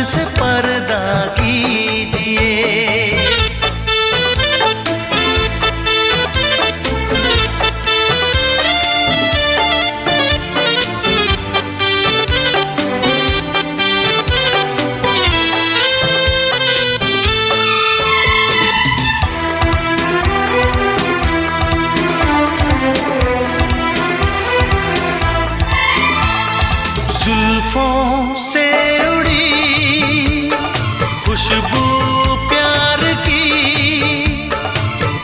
से पर्दा कीजिए। जुल्फों से उड़ी खुशबू प्यार की,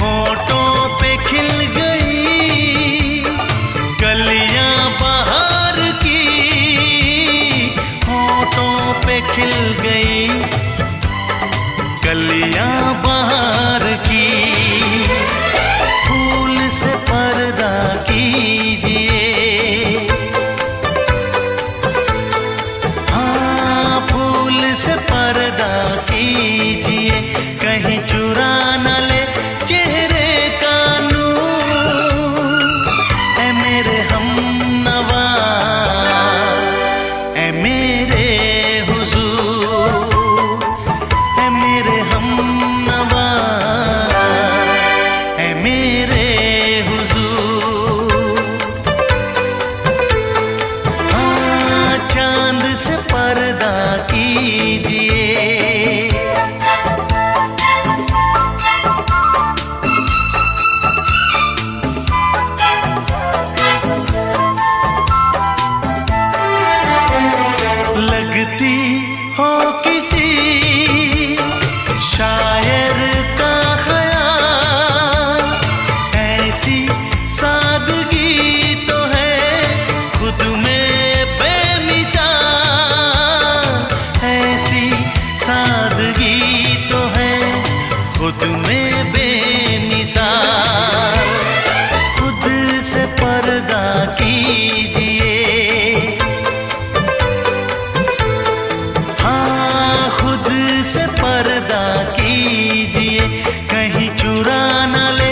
होठों पे खिल गई कलियां बहार की, होठों पे खिल गई कलियां बहार की। फूल से पर्दा कीजिए, से पर्दा कीजिए, कहीं चुरा न ले चेहरे का नूर। ऐ मेरे हमनवा, ऐ मेरे हुजूर, ऐ मेरे हमनवा, ऐ मेरे हुजूर। हाँ, चांद से पर्दा कीजिए। लगती हो किसी शायर का ख्याल, ऐसी सादगी तो है खुद में बेमिसाल, ऐसी सादगी तो है खुद में बेमिसाल। खुद से पर्दा कीजिए, हाँ खुद से पर्दा कीजिए, कहीं चुरा न ले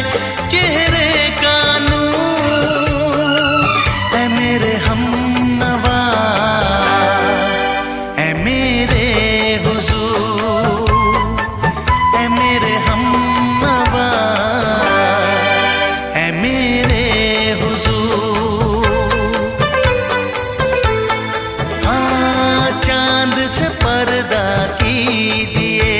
चेहरे का नूर। ऐ मेरे हमनवा, ऐ मेरे हुजूर, ऐ मेरे हमनवा, ऐ मेरे हुजूर। हाँ, चांद से पर्दा कीजिए।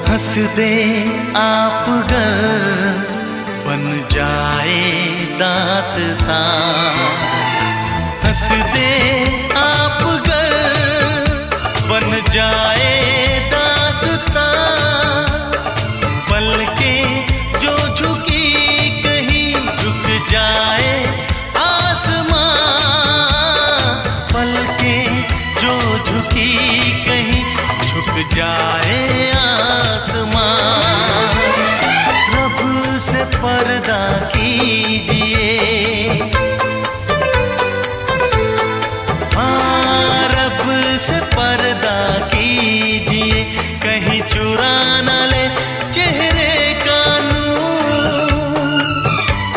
हंस दे आप गर बन जाए दास्तां, हंस दे आप गर बन जाए दास्तां। पलकें जो झुकी कहीं झुक जाए आसमां, पलकें जो झुकी कहीं झुक जाए आसमां। रब से पर्दा कीजिए, हाँ रब से पर्दा कीजिए, कहीं चुरा न ले चेहरे का नूर।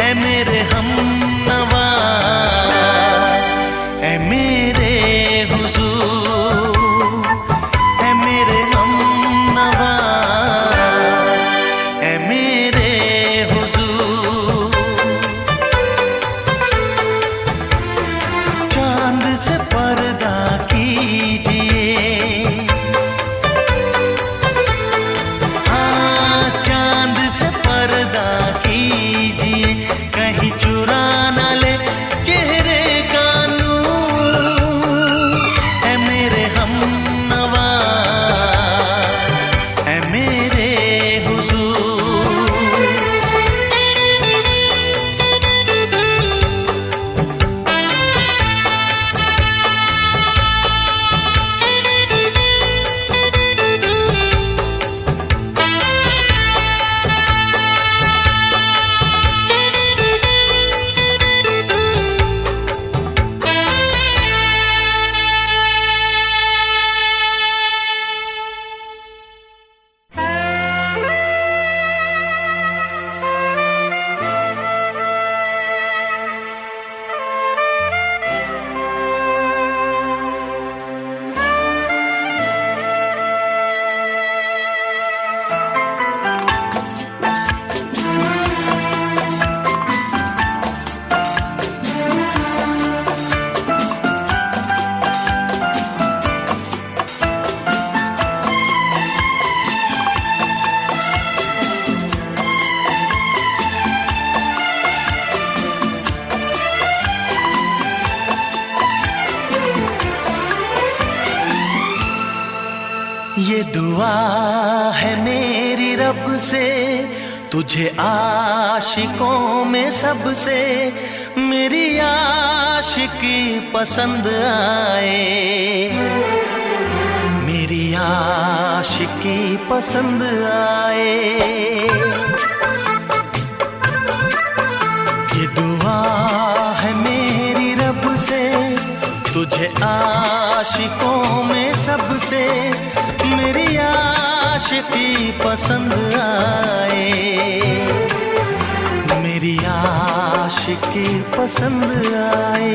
ऐ मेरे हमनवा, ऐ मेरे हुजूर, ऐ मेरे हमनवा, ऐ मेरे हुजूर। रब से, तुझे आशिकों में सबसे मेरी आशिकी पसंद आए, मेरी आशिकी पसंद आए। ये दुआ है मेरी रब से, तुझे आशिकों में सबसे मेरी आशिकी पसंद आए, मेरी आशिकी पसंद आए।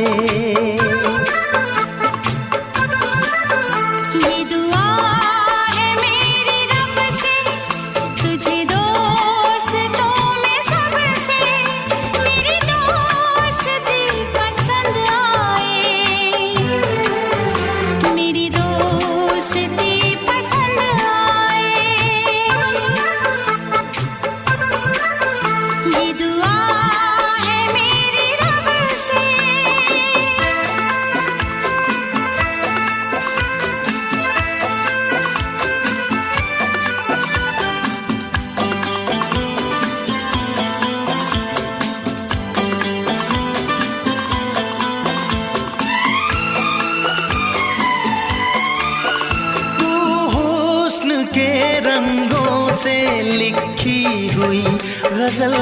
के रंगों से लिखी हुई गजल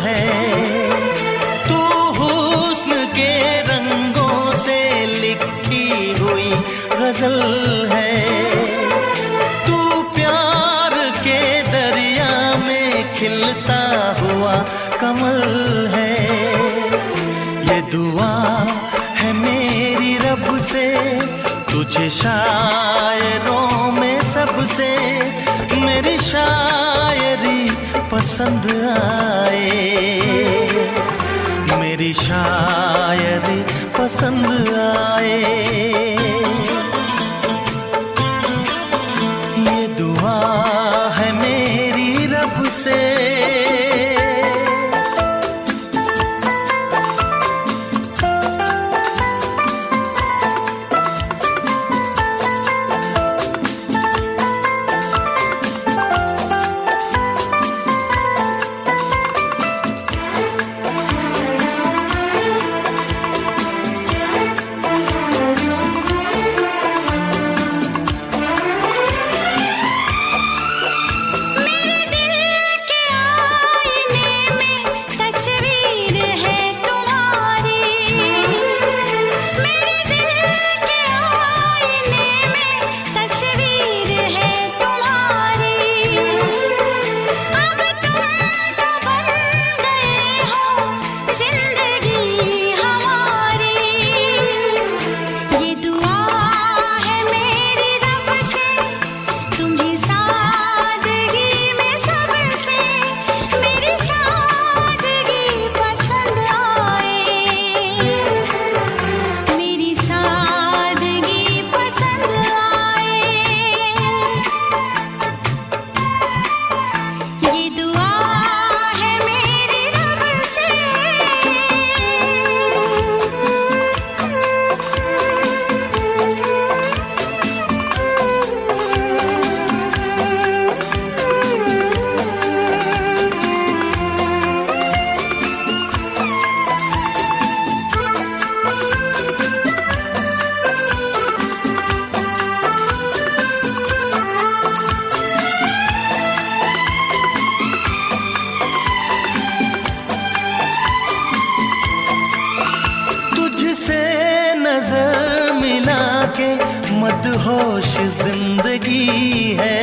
है, तू हुस्न के रंगों से लिखी हुई गजल है, तू प्यार के दरिया में खिलता हुआ कमल है। ये दुआ है मेरी रब से, तुझे शायरों में सबसे मेरी शायरी पसंद आए, मेरी शायरी पसंद आए। ये दुआ है मेरी रब से। नजर मिला के मदहोश जिंदगी है,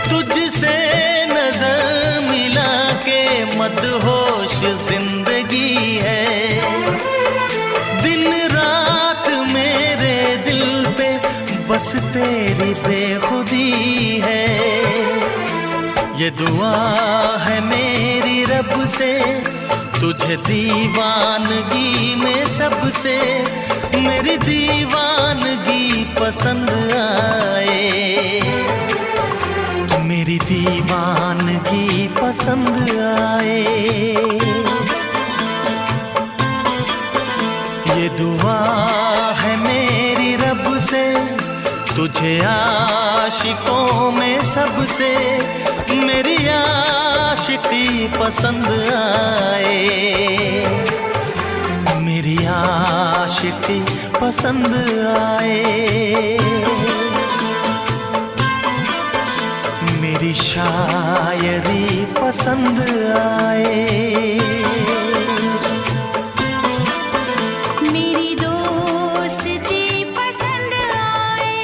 तुझसे नजर मिला के मदहोश जिंदगी है। दिन रात मेरे दिल पे बस तेरी बेखुदी है। ये दुआ है मेरी रब से, तुझे दीवानगी में सबसे मेरी दीवानगी पसंद आए, मेरी दीवानगी पसंद आए। ये दुआ है मेरी रब से, तुझे आशिकों में सबसे मेरी आशिकी पसंद आए, मेरी आशिकी पसंद आए, मेरी शायरी पसंद आए, मेरी दोस्ती पसंद आए।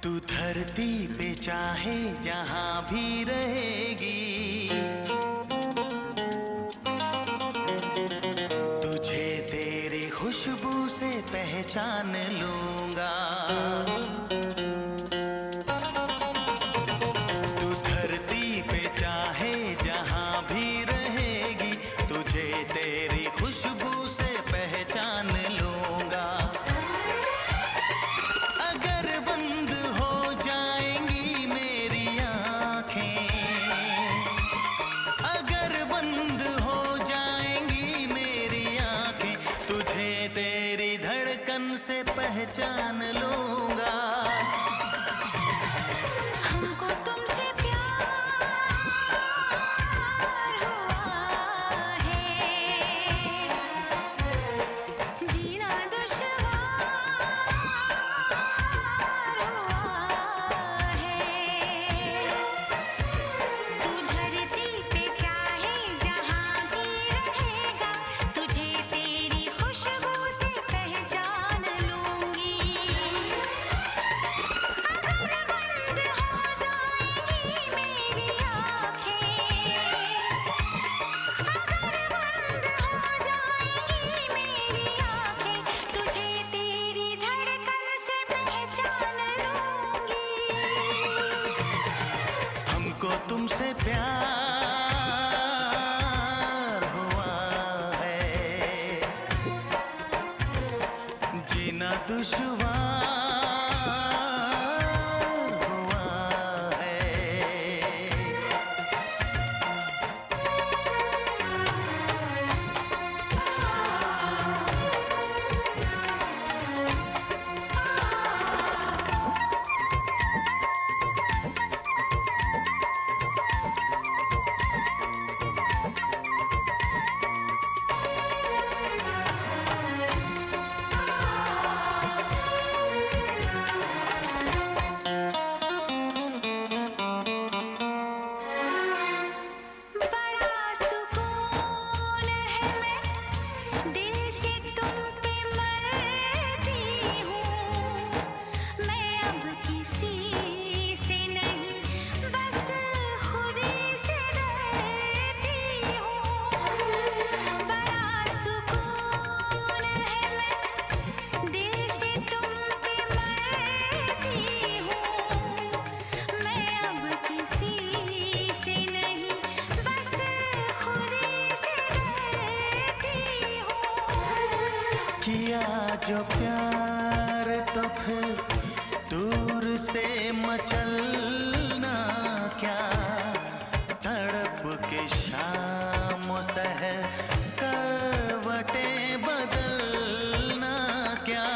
तू धरती पे चाहे जहां भी रहेगी, तुझे तेरी खुशबू से पहचान लूंगा। तू धरती पे चाहे जहां भी रहेगी, तुझे तेरी खुशबू से पहचान लूंगा। अगर बंद हो जाएंगी मेरी आँखें, अगर बंद हो जाएंगी मेरी आँखें, तुझे तेरी धड़कन से पहचान लूंगा। हमको तुमसे प्यार हुआ है, जीना दुश्वार हुआ है। तू धरती पे चाहे जहां भी रहेगा, तुझे तेरी खुशबू से पहचान लूंगी। अगर बंद हो जाएंगी मेरी आँखें, अगर बंद हो जाएंगी मेरी आँखें, तुझे तेरी धड़कन से पहचान लूंगी। हमको तुमसे प्यार हुआ है, जीना दुश्वार हुआ है। बड़ा सुकून है, मैं दिल से तुम पे मरती हूँ। मैं अब किसी से नहीं, बस खुद से डरती हूँ। बड़ा सुकून है, मैं दिल से तुम पे मरती हूँ। मैं अब किसी से नहीं, बस खुद से डरती हूँ। किया जो प्यार तो फिर दूर से मचलना क्या, तड़प के शाम सहर करवटें बदलना क्या।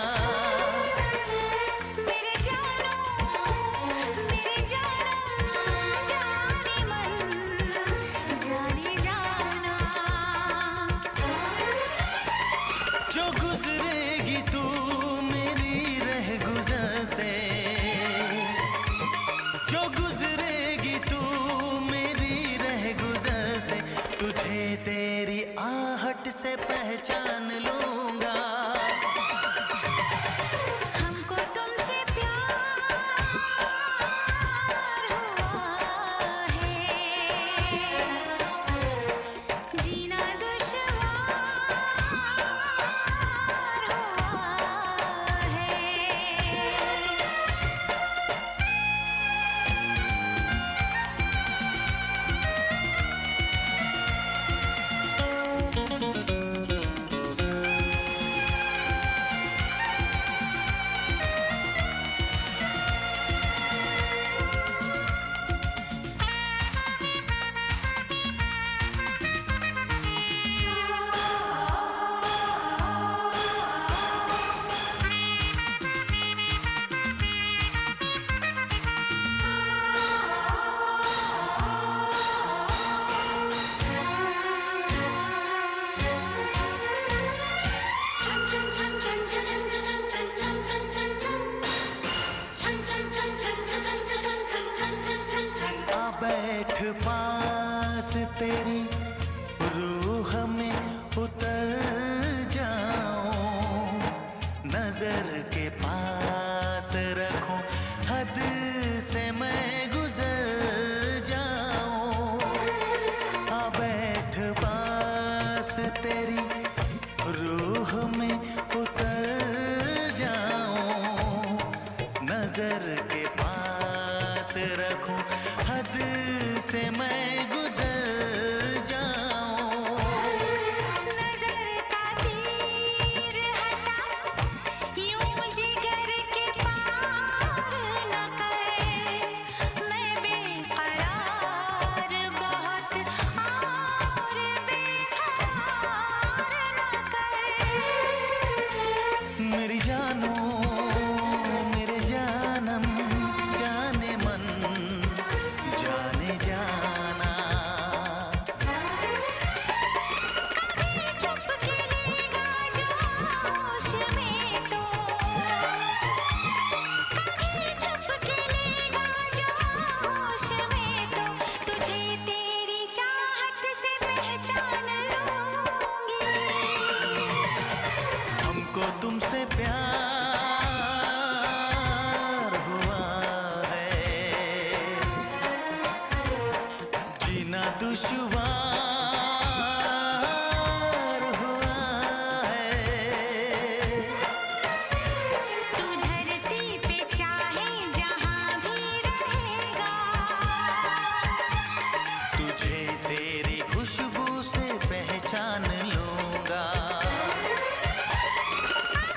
मेरे जानम जाने मन जाने जाना, जो गुजरेगी तू से पहचान लूंगा। हमको तुमसे प्यार हुआ है, जीना दुश्वार हुआ है। आ बैठ पास तेरी रूह में उतर जाऊं, नजर के पास रखूं, हद से मैं गुजर जाऊं। आ बैठ पास तेरी रूह में उतर जाऊं, नजर के पास रखूं, हद से मैं गुजर जाऊं। नजर का तीर हटा, यूं जिगर के पार न कर, मैं बेकरार बहुत और बेकरार न कर। मेरी जानो मेरे जानम जाने मन जाने जाना, कभी चुप खिलेगा जोश में तो, कभी चुप खिलेगा जोश में तो, तुझे तेरी चाहत से पहचान लूंगी। हमको तुमसे प्यार हुआ है, जीना दुश्वार हुआ है। तू धरती पे चाहे जहां भी रहेगा, तुझे तेरी खुशबू से पहचान लूंगा।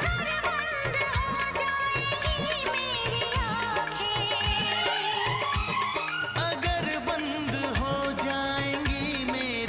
अगर बंद हो जाएंगी मेरी आँखें, अगर बंद हो जाएंगी मेरी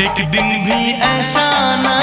एक दिन भी ऐसा न